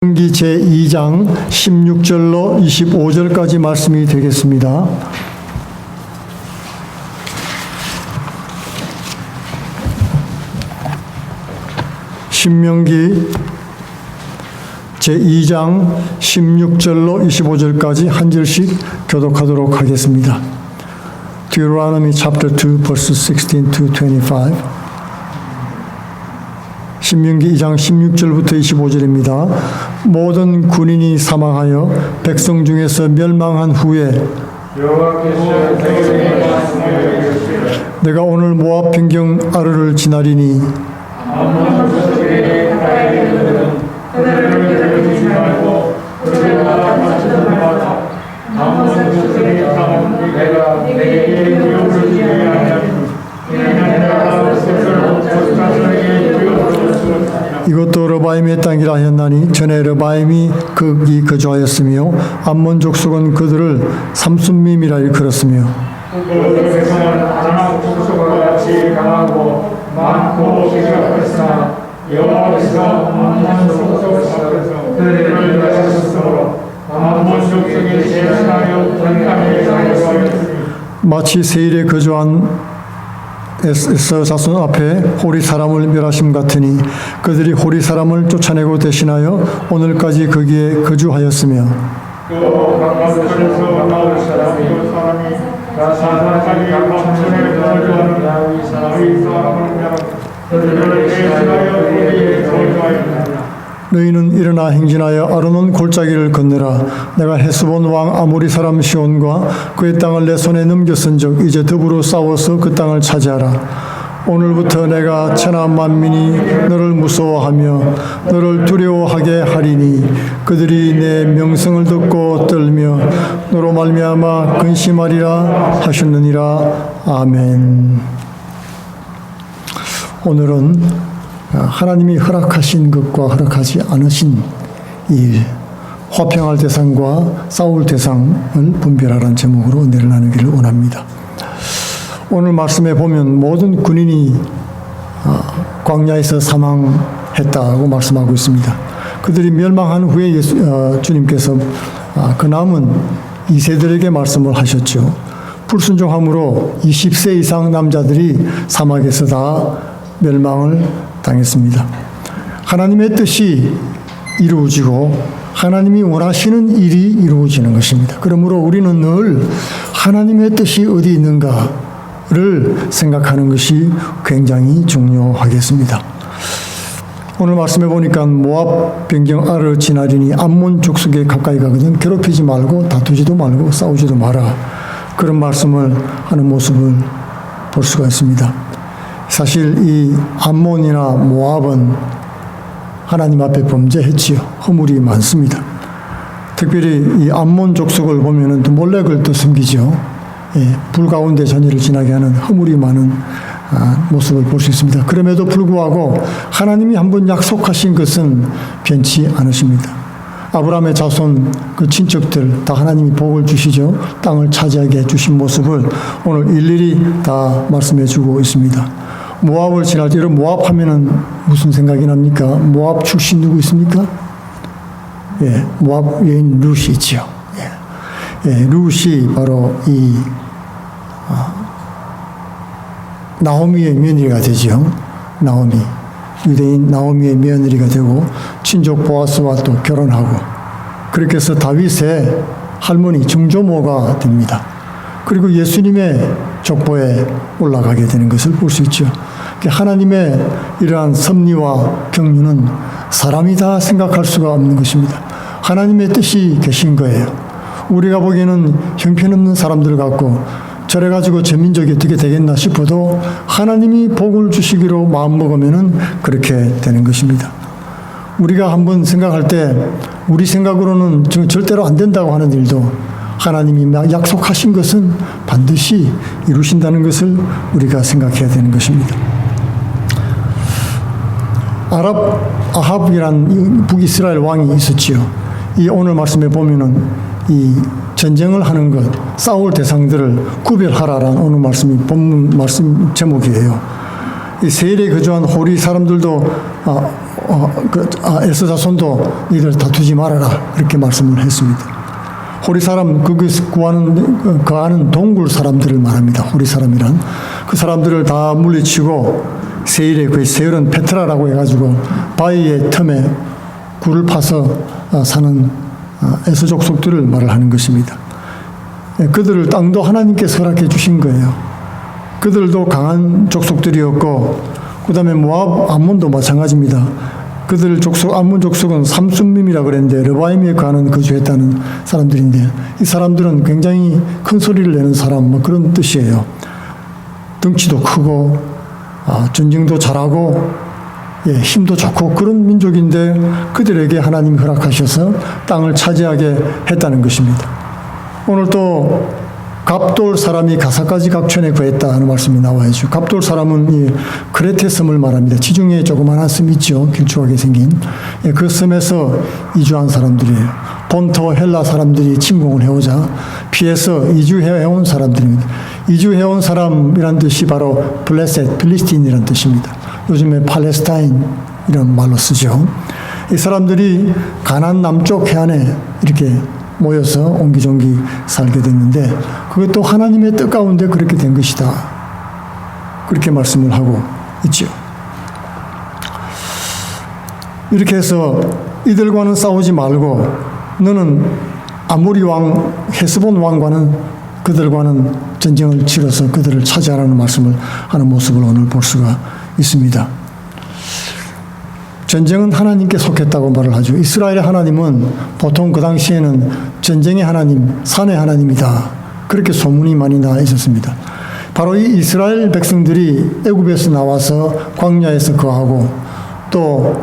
신명기 제2장 16절로 25절까지 말씀이 되겠습니다. 신명기 제2장 16절로 25절까지 한 절씩 교독하도록 하겠습니다. Deuteronomy chapter 2 verses 16 to 25. 신명기 2장 16절부터 25절입니다. 모든 군인이 사망하여 백성 중에서 멸망한 후에 내가 오늘 모압 변경 아르를 지나리니 이것도 르바임의 땅이라 하였나니 전에 르바임이 거기 거주하였으며 암몬 족속은 그들을 삼순밈이라 일컬었으며 같이 강하고 많고 기적했으나 여호와께서 암몬 족속을 사로서 그들을 하셨으므로 암몬 족속이 제사하여 단감에 사로하였으니 마치 세일에 거주한 에서 자손 앞에 호리 사람을 멸하심 같으니 그들이 호리 사람을 쫓아내고 대신하여 오늘까지 거기에 거주하였으며 또 강가도에서 나올 사람이 사사까지 강천에 거주하는 야위 사람을 멸하고 그들을 대신하여 거기에 거주하였느니라. 너희는 일어나 행진하여 아르논 골짜기를 건너라. 내가 헤스본 왕 아모리 사람 시온과 그의 땅을 내 손에 넘겼은즉 이제 더불어 싸워서 그 땅을 차지하라. 오늘부터 내가 천하 만민이 너를 무서워하며 너를 두려워하게 하리니 그들이 내 명성을 듣고 떨며 너로 말미암아 근심하리라 하셨느니라. 아멘. 오늘은 하나님이 허락하신 것과 허락하지 않으신 일, 화평할 대상과 싸울 대상을 분별하라는 제목으로 은혜를 나누기를 원합니다. 오늘 말씀에 보면 모든 군인이 광야에서 사망했다고 말씀하고 있습니다. 그들이 멸망한 후에 주님께서 그 남은 2세들에게 말씀을 하셨죠. 불순종함으로 20세 이상 남자들이 사막에서 다 멸망을 당했습니다. 하나님의 뜻이 이루어지고 하나님이 원하시는 일이 이루어지는 것입니다. 그러므로 우리는 늘 하나님의 뜻이 어디 있는가를 생각하는 것이 굉장히 중요하겠습니다. 오늘 말씀해 보니까 모압 변경 아르 지나리니 암몬 족속에 가까이 가거든 괴롭히지 말고 다투지도 말고 싸우지도 마라. 그런 말씀을 하는 모습을 볼 수가 있습니다. 사실 이 암몬이나 모압은 하나님 앞에 범죄했지요. 허물이 많습니다. 특별히 이 암몬 족속을 보면은 또 몰렉을 또 숨기죠. 불 가운데 자녀를 지나게 하는 허물이 많은 모습을 볼 수 있습니다. 그럼에도 불구하고 하나님이 한번 약속하신 것은 변치 않으십니다. 아브라함의 자손 그 친척들 다 하나님이 복을 주시죠. 땅을 차지하게 해주신 모습을 오늘 일일이 다 말씀해 주고 있습니다. 모압을 지날 때 여러분 모압 하면은 무슨 생각이 납니까? 모압 출신 누구 있습니까? 예, 모압 여인 룻이 있지요. 예, 룻이 바로 이 나오미의 며느리가 되죠. 나오미. 유대인 나오미의 며느리가 되고 친족 보아스와 또 결혼하고 그렇게 해서 다윗의 할머니 증조모가 됩니다. 그리고 예수님의 족보에 올라가게 되는 것을 볼 수 있죠. 하나님의 이러한 섭리와 경륜은 사람이 다 생각할 수가 없는 것입니다. 하나님의 뜻이 계신 거예요. 우리가 보기에는 형편없는 사람들 같고 저래가지고 저 민족이 어떻게 되겠나 싶어도 하나님이 복을 주시기로 마음먹으면 그렇게 되는 것입니다. 우리가 한번 생각할 때 우리 생각으로는 절대로 안 된다고 하는 일도 하나님이 약속하신 것은 반드시 이루신다는 것을 우리가 생각해야 되는 것입니다. 아합이란 북이스라엘 왕이 있었지요. 이 오늘 말씀에 보면은 이 전쟁을 하는 것, 싸울 대상들을 구별하라라는 오늘 말씀이 본문 말씀 제목이에요. 이 세일에 거주한 호리 사람들도 에서 자손도 너희들 다투지 말아라. 그렇게 말씀을 했습니다. 호리 사람, 거기서 거하는 동굴 사람들을 말합니다. 호리 사람이란. 그 사람들을 다 물리치고 세일에, 그 세일은 페트라라고 해가지고 바위의 틈에 굴을 파서 사는 에서 족속들을 말을 하는 것입니다. 그들을 땅도 하나님께서 허락해 주신 거예요. 그들도 강한 족속들이었고, 그 다음에 모압, 암몬도 마찬가지입니다. 그들 족속, 암몬 족속은 삼순밈이라고 그랬는데 르바임에 가는 거주했다는 사람들인데, 이 사람들은 굉장히 큰 소리를 내는 사람, 뭐 그런 뜻이에요. 덩치도 크고, 전쟁도 잘하고, 힘도 좋고 그런 민족인데 그들에게 하나님이 허락하셔서 땅을 차지하게 했다는 것입니다. 오늘 또 갑돌 사람이 가사까지 각촌에 거했다 하는 말씀이 나와야죠. 갑돌 사람은 이 크레테 섬을 말합니다. 지중해에 조그마한 섬이 있죠. 길쭉하게 생긴. 그 섬에서 이주한 사람들이에요. 본토 헬라 사람들이 침공을 해오자 피해서 이주해온 사람들입니다. 이주해온 사람이란 뜻이 바로 블레셋, 필리스틴이라는 뜻입니다. 요즘에 팔레스타인 이런 말로 쓰죠. 이 사람들이 가나안 남쪽 해안에 이렇게 모여서 옹기종기 살게 됐는데 그것도 하나님의 뜻 가운데 그렇게 된 것이다. 그렇게 말씀을 하고 있죠. 이렇게 해서 이들과는 싸우지 말고 너는 아모리 왕, 헤스본 왕과는 그들과는 전쟁을 치러서 그들을 차지하라는 말씀을 하는 모습을 오늘 볼 수가 있습니다. 전쟁은 하나님께 속했다고 말을 하죠. 이스라엘의 하나님은 보통 그 당시에는 전쟁의 하나님, 산의 하나님이다. 그렇게 소문이 많이 나 있었습니다. 바로 이 이스라엘 백성들이 애굽에서 나와서 광야에서 거하고 또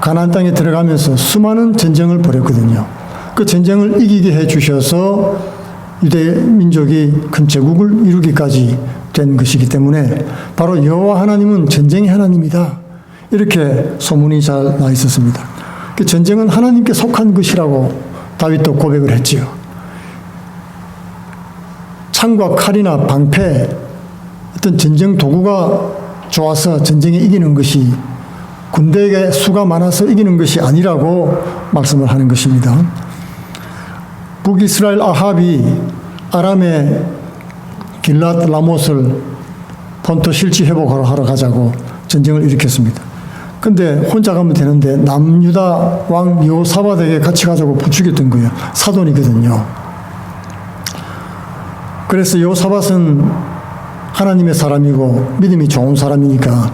가나안 땅에 들어가면서 수많은 전쟁을 벌였거든요. 그 전쟁을 이기게 해 주셔서 유대 민족이 큰 제국을 이루기까지 된 것이기 때문에 바로 여호와 하나님은 전쟁의 하나님이다. 이렇게 소문이 잘 나 있었습니다. 그 전쟁은 하나님께 속한 것이라고 다윗도 고백을 했지요. 창과 칼이나 방패, 어떤 전쟁 도구가 좋아서 전쟁에 이기는 것이 군대의 수가 많아서 이기는 것이 아니라고 말씀을 하는 것입니다. 북이스라엘 아합이 아람의 길랏 라못을 본토 실지 회복하러 가자고 전쟁을 일으켰습니다. 근데 혼자 가면 되는데 남유다 왕 여호사밧에게 같이 가자고 부추겼던 거예요. 사돈이거든요. 그래서 여호사밧은 하나님의 사람이고 믿음이 좋은 사람이니까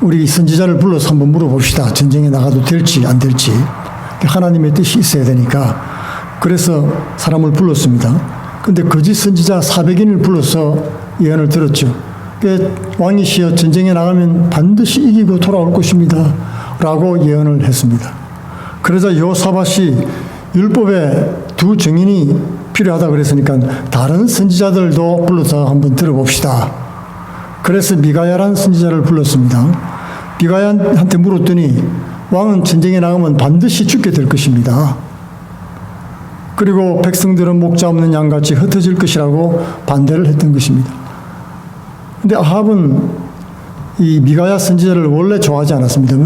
우리 선지자를 불러서 한번 물어봅시다. 전쟁에 나가도 될지 안 될지. 하나님의 뜻이 있어야 되니까. 그래서 사람을 불렀습니다. 근데 거짓 선지자 400인을 불러서 예언을 들었죠. 왕이시여 전쟁에 나가면 반드시 이기고 돌아올 것입니다. 라고 예언을 했습니다. 그러자 여호사밧이 율법에 두 증인이 필요하다 그랬으니까 다른 선지자들도 불러서 한번 들어봅시다. 그래서 미가야란 선지자를 불렀습니다. 미가야한테 물었더니 왕은 전쟁에 나가면 반드시 죽게 될 것입니다. 그리고 백성들은 목자 없는 양같이 흩어질 것이라고 반대를 했던 것입니다. 근데 아합은 이 미가야 선지자를 원래 좋아하지 않았습니다.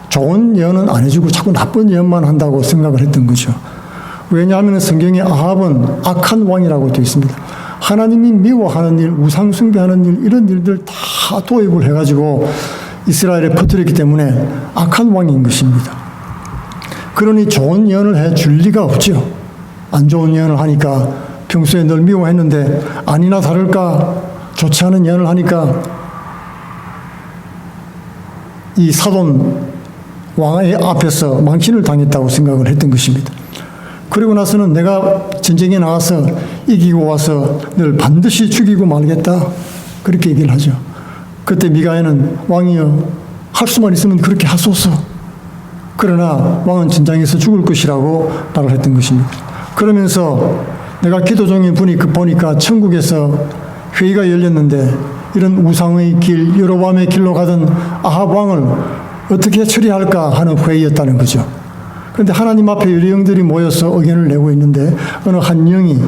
좋은 예언은 안 해주고 자꾸 나쁜 예언만 한다고 생각을 했던 거죠. 왜냐하면 성경에 아합은 악한 왕이라고 되어 있습니다. 하나님이 미워하는 일, 우상 숭배하는 일, 이런 일들 다 도입을 해가지고 이스라엘에 퍼뜨렸기 때문에 악한 왕인 것입니다. 그러니 좋은 예언을 해줄 리가 없죠. 안 좋은 예언을 하니까 평소에 늘 미워했는데 아니나 다를까 좋지 않은 예언을 하니까 이 사돈 왕의 앞에서 망신을 당했다고 생각을 했던 것입니다. 그리고 나서는 내가 전쟁에 나가서 이기고 와서 늘 반드시 죽이고 말겠다. 그렇게 얘기를 하죠. 그때 미가야는 왕이여 할 수만 있으면 그렇게 하소서. 그러나 왕은 전장에서 죽을 것이라고 말을 했던 것입니다. 그러면서 내가 기도 중에 보니까 천국에서 회의가 열렸는데 이런 우상의 길, 여로보암의 길로 가던 아합 왕을 어떻게 처리할까 하는 회의였다는 거죠. 그런데 하나님 앞에 여러 영들이 모여서 의견을 내고 있는데 어느 한 영이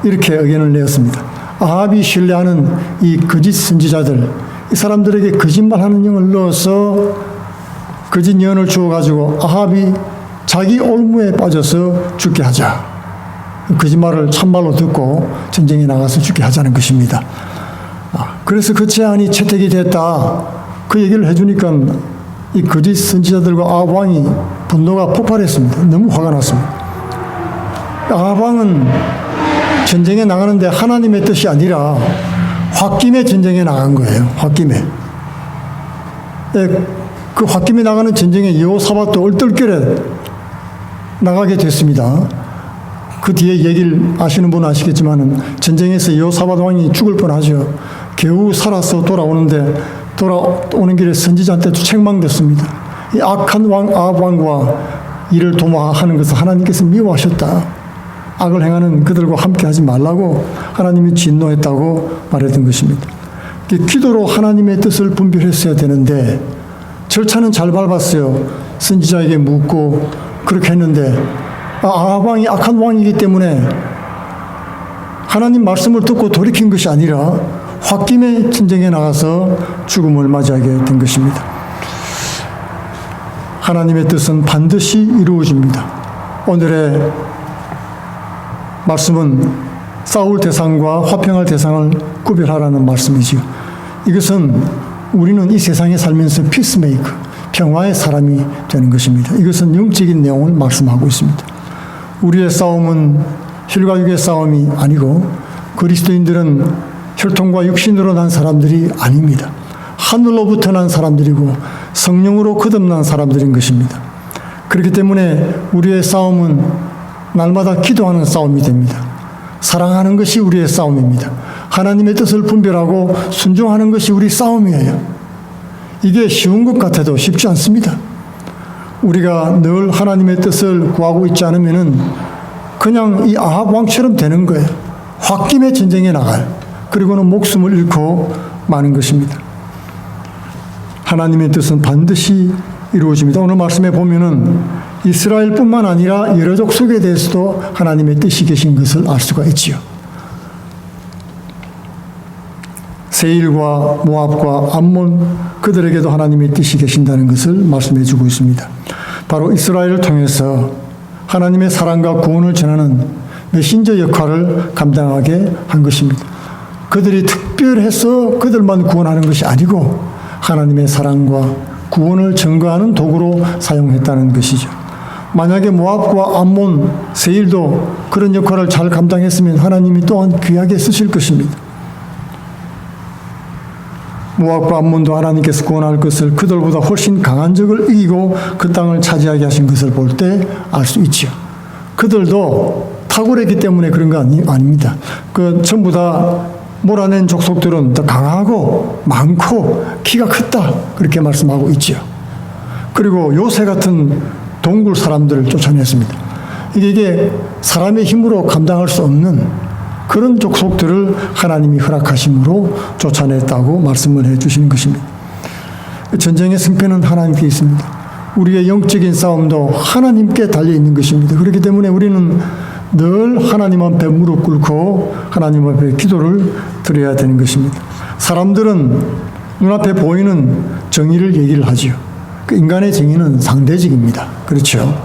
이렇게 의견을 내었습니다. 아합이 신뢰하는 이 거짓 선지자들, 이 사람들에게 거짓말하는 영을 넣어서 거짓 예언을 주어가지고 아합이 자기 올무에 빠져서 죽게 하자. 거짓말을 참말로 듣고 전쟁에 나가서 죽게 하자는 것입니다. 그래서 그 제안이 채택이 됐다. 그 얘기를 해주니까 이 거짓 선지자들과 아합 왕이 분노가 폭발했습니다. 너무 화가 났습니다. 아합 왕은 전쟁에 나가는데 하나님의 뜻이 아니라 홧김에 전쟁에 나간 거예요. 홧김에. 그 홧김에 나가는 전쟁에 여호사밧도 얼떨결에 나가게 됐습니다. 그 뒤에 얘기를 아시는 분은 아시겠지만 전쟁에서 여호사밧 왕이 죽을 뻔하죠. 겨우 살아서 돌아오는데 돌아오는 길에 선지자한테 책망됐습니다. 이 악한 왕 아합 왕과 이를 도모하는 것을 하나님께서 미워하셨다. 악을 행하는 그들과 함께 하지 말라고 하나님이 진노했다고 말했던 것입니다. 기도로 하나님의 뜻을 분별했어야 되는데 절차는 잘 밟았어요. 선지자에게 묻고 그렇게 했는데 아합 왕이 악한 왕이기 때문에 하나님 말씀을 듣고 돌이킨 것이 아니라 홧김에 전쟁에 나가서 죽음을 맞이하게 된 것입니다. 하나님의 뜻은 반드시 이루어집니다. 오늘의 말씀은 싸울 대상과 화평할 대상을 구별하라는 말씀이지요. 이것은 우리는 이 세상에 살면서 피스메이커, 평화의 사람이 되는 것입니다. 이것은 영적인 내용을 말씀하고 있습니다. 우리의 싸움은 혈과 육의 싸움이 아니고 그리스도인들은 혈통과 육신으로 난 사람들이 아닙니다. 하늘로부터 난 사람들이고 성령으로 거듭난 사람들인 것입니다. 그렇기 때문에 우리의 싸움은 날마다 기도하는 싸움이 됩니다. 사랑하는 것이 우리의 싸움입니다. 하나님의 뜻을 분별하고 순종하는 것이 우리 싸움이에요. 이게 쉬운 것 같아도 쉽지 않습니다. 우리가 늘 하나님의 뜻을 구하고 있지 않으면은 그냥 이 아합 왕처럼 되는 거예요. 홧김에 전쟁에 나가요. 그리고는 목숨을 잃고 마는 것입니다. 하나님의 뜻은 반드시 이루어집니다. 오늘 말씀에 보면은 이스라엘뿐만 아니라 여러 족속에 대해서도 하나님의 뜻이 계신 것을 알 수가 있지요. 세일과 모압과 암몬 그들에게도 하나님의 뜻이 계신다는 것을 말씀해 주고 있습니다. 바로 이스라엘을 통해서 하나님의 사랑과 구원을 전하는 메신저 역할을 감당하게 한 것입니다. 그들이 특별해서 그들만 구원하는 것이 아니고 하나님의 사랑과 구원을 증거하는 도구로 사용했다는 것이죠. 만약에 모압과 암몬, 세일도 그런 역할을 잘 감당했으면 하나님이 또한 귀하게 쓰실 것입니다. 모압과 암몬도 하나님께서 구원할 것을 그들보다 훨씬 강한 적을 이기고 그 땅을 차지하게 하신 것을 볼 때 알 수 있지요. 그들도 탁월했기 때문에 그런 거 아닙니다. 전부 다 몰아낸 족속들은 더 강하고 많고 키가 컸다 그렇게 말씀하고 있지요. 그리고 요새 같은 동굴 사람들을 쫓아냈습니다. 이게 사람의 힘으로 감당할 수 없는 그런 족속들을 하나님이 허락하심으로 쫓아냈다고 말씀을 해주시는 것입니다. 전쟁의 승패는 하나님께 있습니다. 우리의 영적인 싸움도 하나님께 달려있는 것입니다. 그렇기 때문에 우리는 늘 하나님 앞에 무릎 꿇고 하나님 앞에 기도를 드려야 되는 것입니다. 사람들은 눈앞에 보이는 정의를 얘기를 하지요. 그 인간의 정의는 상대적입니다. 그렇죠?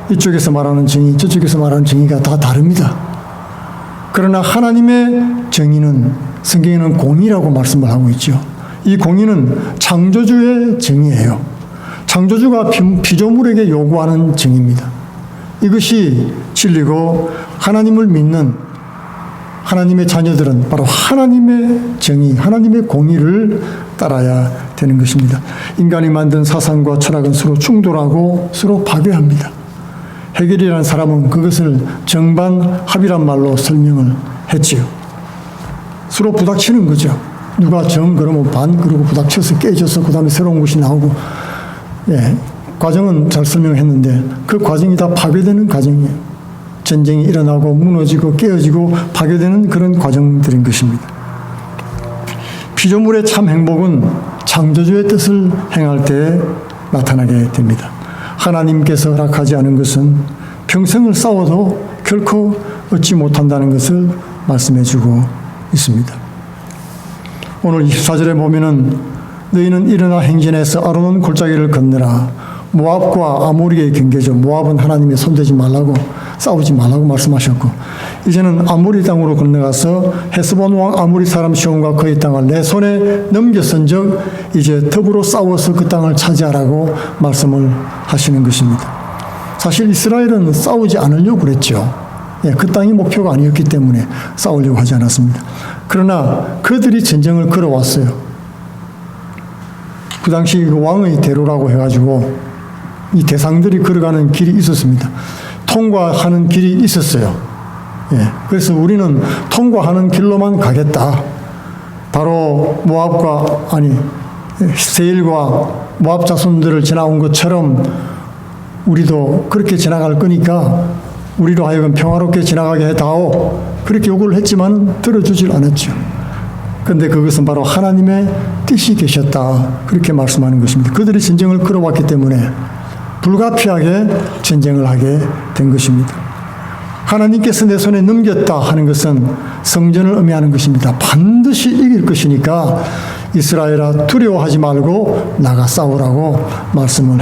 이쪽에서 말하는 정의, 저쪽에서 말하는 정의가 다 다릅니다. 그러나 하나님의 정의는 성경에는 공의라고 말씀을 하고 있죠. 이 공의는 창조주의 정의예요. 창조주가 피조물에게 요구하는 정의입니다. 이것이 진리고 하나님을 믿는 하나님의 자녀들은 바로 하나님의 정의, 하나님의 공의를 따라야 되는 것입니다. 인간이 만든 사상과 철학은 서로 충돌하고 서로 파괴합니다. 헤겔이라는 사람은 그것을 정반합이란 말로 설명을 했지요. 서로 부닥치는 거죠. 누가 정 그러면 반 그러고 부닥쳐서 깨져서 그 다음에 새로운 것이 나오고 과정은 잘 설명했는데 그 과정이 다 파괴되는 과정이에요. 전쟁이 일어나고 무너지고 깨어지고 파괴되는 그런 과정들인 것입니다. 피조물의 참 행복은 창조주의 뜻을 행할 때 나타나게 됩니다. 하나님께서 허락하지 않은 것은 평생을 싸워도 결코 얻지 못한다는 것을 말씀해 주고 있습니다. 오늘 24절에 보면은 너희는 일어나 행진해서 아르논 골짜기를 건너라. 모압과 아모리의 경계죠. 모압은 하나님이 손대지 말라고, 싸우지 말라고 말씀하셨고, 이제는 아모리 땅으로 건너가서 헤스본 왕 아모리 사람 시온과 그의 땅을 내 손에 넘겼은즉 이제 더불어 싸워서 그 땅을 차지하라고 말씀을 하시는 것입니다. 사실 이스라엘은 싸우지 않으려고 그랬죠. 그 땅이 목표가 아니었기 때문에 싸우려고 하지 않았습니다. 그러나 그들이 전쟁을 걸어왔어요. 그 당시 그 왕의 대로라고 해가지고 이 대상들이 걸어가는 길이 있었습니다. 통과하는 길이 있었어요. 그래서 우리는 통과하는 길로만 가겠다. 바로 세일과 모압 자손들을 지나온 것처럼 우리도 그렇게 지나갈 거니까 우리로 하여금 평화롭게 지나가게 해다오. 그렇게 요구를 했지만 들어주질 않았죠. 그런데 그것은 바로 하나님의 뜻이 계셨다. 그렇게 말씀하는 것입니다. 그들이 전쟁을 걸어왔기 때문에 불가피하게 전쟁을 하게 된 것입니다. 하나님께서 내 손에 넘겼다 하는 것은 성전을 의미하는 것입니다. 반드시 이길 것이니까 이스라엘아 두려워하지 말고 나가 싸우라고 말씀을